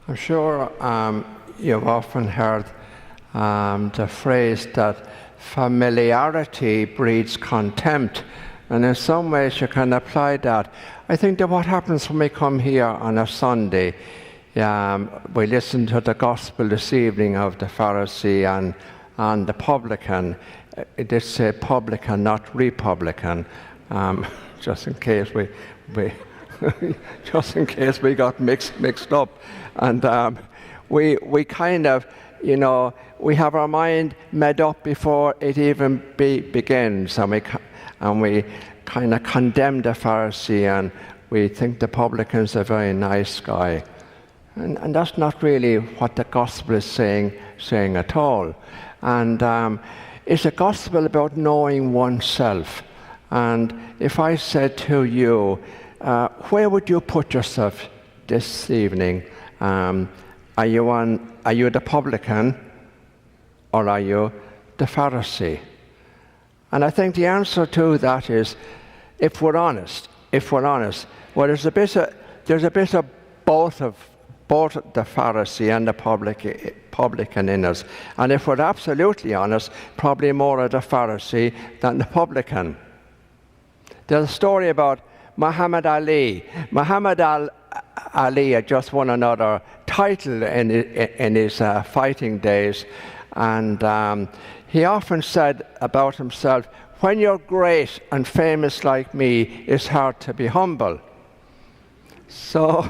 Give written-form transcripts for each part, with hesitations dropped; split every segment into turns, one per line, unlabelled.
I'm sure you've often heard the phrase that familiarity breeds contempt, and in some ways you can apply that. I think that what happens when we come here on a Sunday, we listen to the gospel this evening of the Pharisee and the publican. It did say publican, not republican, just in case we just in case we got mixed up. And we kind of, we have our mind made up before it even begins, and we kind of condemn the Pharisee, and we think the publican's a very nice guy. And that's not really what the gospel is saying at all. And it's a gospel about knowing oneself. And if I said to you, where would you put yourself this evening? Are you the publican, or are you the Pharisee? And I think the answer to that is, if we're honest, well, there's a bit of both the Pharisee and the publican in us. And if we're absolutely honest, probably more of the Pharisee than the publican. There's a story about Muhammad Ali. Muhammad Ali had just won another title in his fighting days, and he often said about himself, when you're great and famous like me, it's hard to be humble. So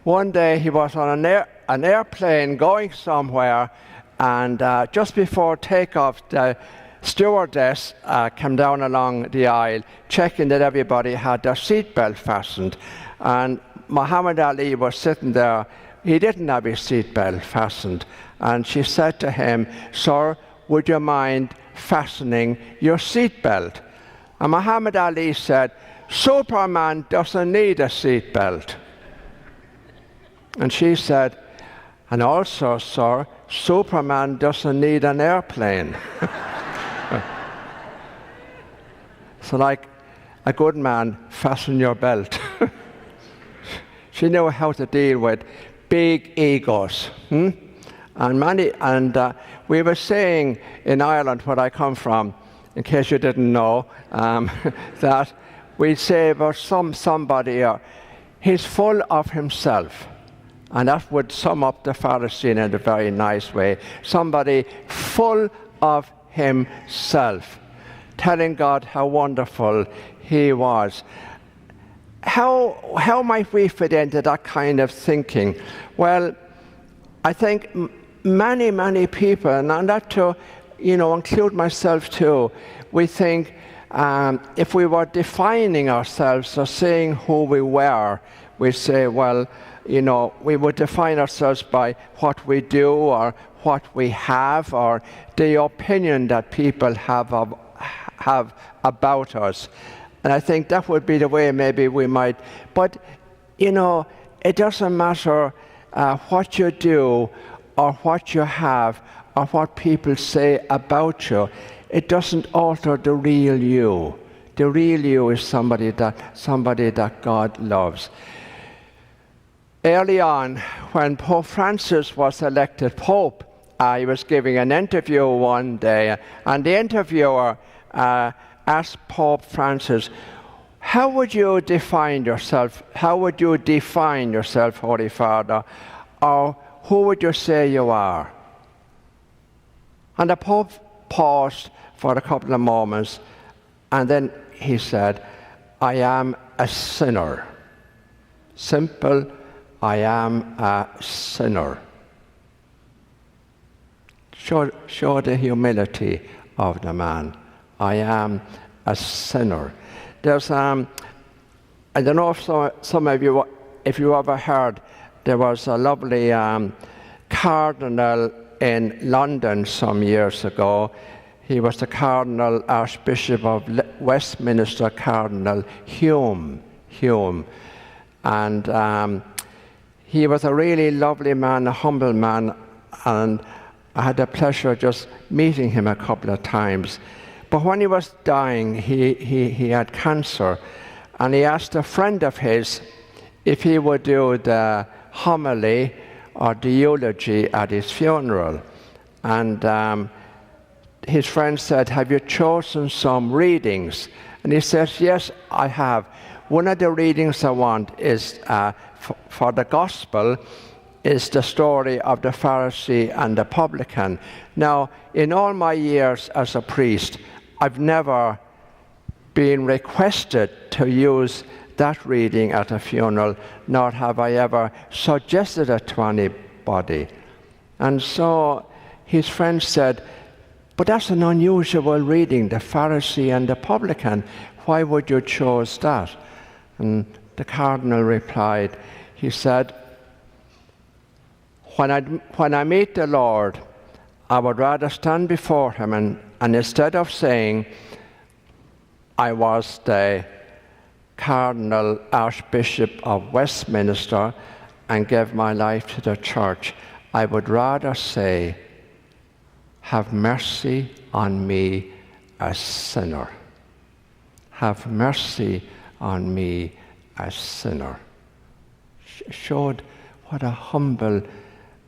one day he was on an airplane going somewhere, and just before takeoff, the stewardess came down along the aisle, checking that everybody had their seatbelt fastened. And Muhammad Ali was sitting there. He didn't have his seatbelt fastened. And she said to him, "Sir, would you mind fastening your seatbelt?" And Muhammad Ali said, "Superman doesn't need a seatbelt." And she said, "And also, sir, Superman doesn't need an airplane." So like a good man, fasten your belt. She knew how to deal with big egos. And we were saying in Ireland, where I come from, in case you didn't know, that we say about somebody, he's full of himself. And that would sum up the Pharisee in a very nice way. Somebody full of himself, telling God how wonderful he was. How might we fit into that kind of thinking? Well, I think many people, and that to include myself too, we think if we were defining ourselves or saying who we were, we say, well, we would define ourselves by what we do or what we have or the opinion that people have about us. And I think that would be the way maybe we might. But, it doesn't matter what you do or what you have or what people say about you. It doesn't alter the real you. The real you is somebody that God loves. Early on, when Pope Francis was elected Pope, he was giving an interview one day, and the interviewer asked Pope Francis, how would you define yourself? How would you define yourself, Holy Father? Or who would you say you are? And the Pope paused for a couple of moments, and then he said, I am a sinner. Simple, I am a sinner. Show the humility of the man. I am a sinner. There's, I don't know if some of you, if you ever heard, there was a lovely cardinal in London some years ago. He was the Cardinal Archbishop of Westminster, Cardinal Hume. And he was a really lovely man, a humble man, and I had the pleasure of just meeting him a couple of times. But when he was dying, he had cancer, and he asked a friend of his if he would do the homily or the eulogy at his funeral. And his friend said, "Have you chosen some readings?" And he says, "Yes, I have. One of the readings I want is for the gospel is the story of the Pharisee and the publican." Now, in all my years as a priest, I've never been requested to use that reading at a funeral, nor have I ever suggested it to anybody. And so his friend said, "But that's an unusual reading, the Pharisee and the publican. Why would you choose that?" And the cardinal replied, he said, When I meet the Lord, I would rather stand before him and instead of saying, I was the Cardinal Archbishop of Westminster and gave my life to the church, I would rather say, have mercy on me, a sinner. Have mercy on me, a sinner. Showed what a humble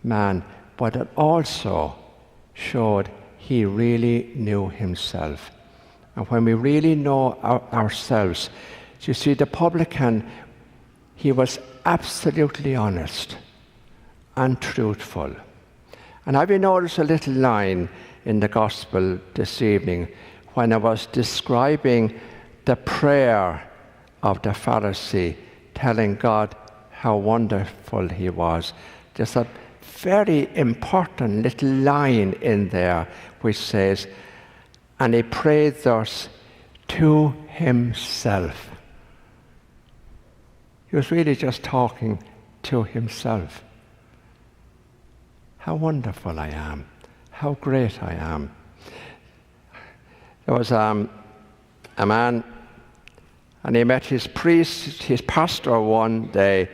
man, but it also showed he really knew himself. And when we really know ourselves, you see, the publican, he was absolutely honest and truthful. And have you noticed a little line in the gospel this evening when I was describing the prayer of the Pharisee, telling God how wonderful he was? There's a very important little line in there which says, and he prayed thus to himself. He was really just talking to himself. How wonderful I am. How great I am. There was a man, and he met his priest, his pastor one day,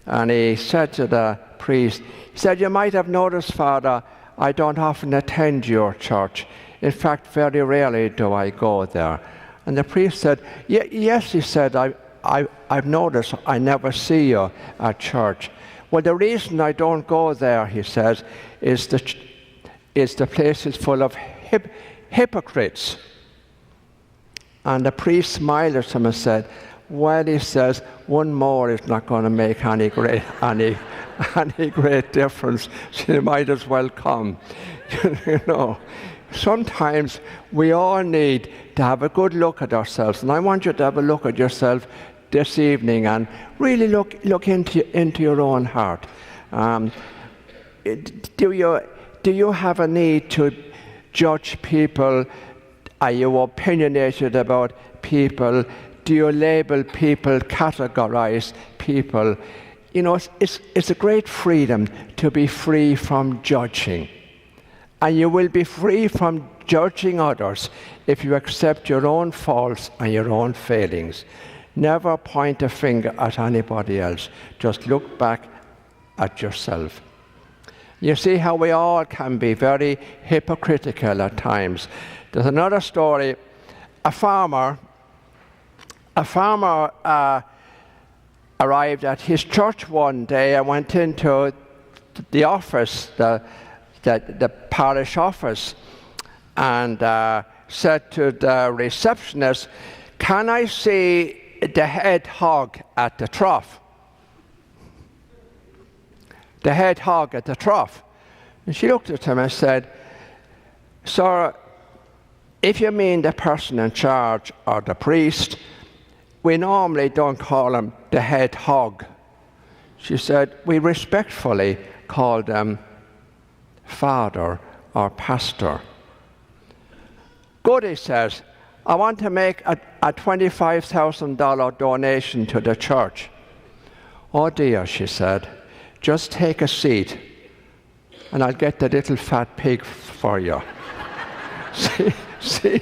and he said to the priest, he said, "You might have noticed, Father, I don't often attend your church. In fact, very rarely do I go there." And the priest said, "Yes," he said, I've noticed I never see you at church. Well, the reason I don't go there," he says, is the place is full of hypocrites. And the priest smiled at him and said, "Well," he says, "one more is not going to make any great difference, so you might as well come." You know, sometimes we all need to have a good look at ourselves, and I want you to have a look at yourself this evening and really look into your own heart. Do you have a need to judge people? Are you opinionated about people? Do you label people, categorize people? You know, it's a great freedom to be free from judging. And you will be free from judging others if you accept your own faults and your own failings. Never point a finger at anybody else. Just look back at yourself. You see how we all can be very hypocritical at times. There's another story. A farmer arrived at his church one day and went into the office, the parish office, and said to the receptionist, "Can I see the head hog at the trough?" The head hog at the trough. And she looked at him and said, "Sir, if you mean the person in charge or the priest, we normally don't call him the head hog." She said, "We respectfully call them father or pastor." "Good," he says, "I want to make a $25,000 donation to the church." "Oh dear," she said, "just take a seat and I'll get the little fat pig for you." See?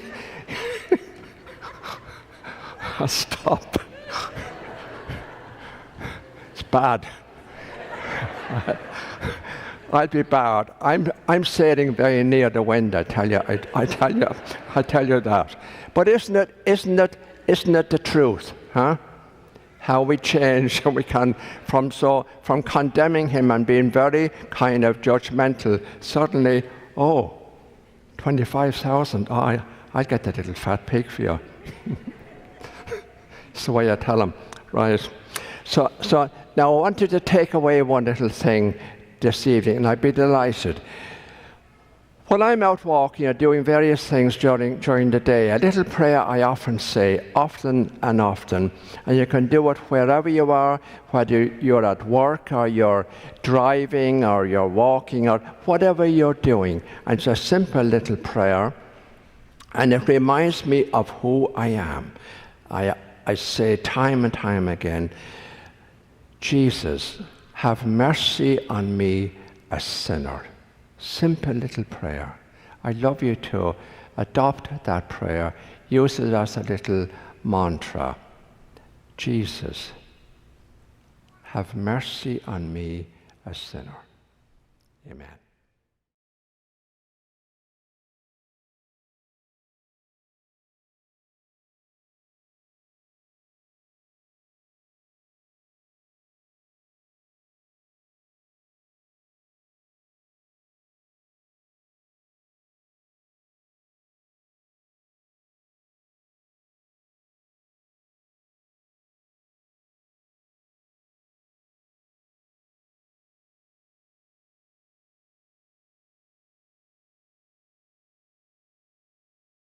Stop. It's bad. I'll be bad. I'm sitting very near the window. I tell you that. But isn't it the truth, huh? how we change, and we can, from condemning him and being very kind of judgmental, suddenly, 25,000, I'll get that little fat pig for you. It's the way I tell him, right? So now I want you to take away one little thing this evening, and I'd be delighted. When I'm out walking or doing various things during the day, a little prayer I often say, often and often, and you can do it wherever you are, whether you're at work or you're driving or you're walking or whatever you're doing. And it's a simple little prayer, and it reminds me of who I am. I say time and time again, Jesus, have mercy on me, a sinner. Simple little prayer. I'd love you to adopt that prayer, use it as a little mantra. Jesus, have mercy on me, a sinner. Amen.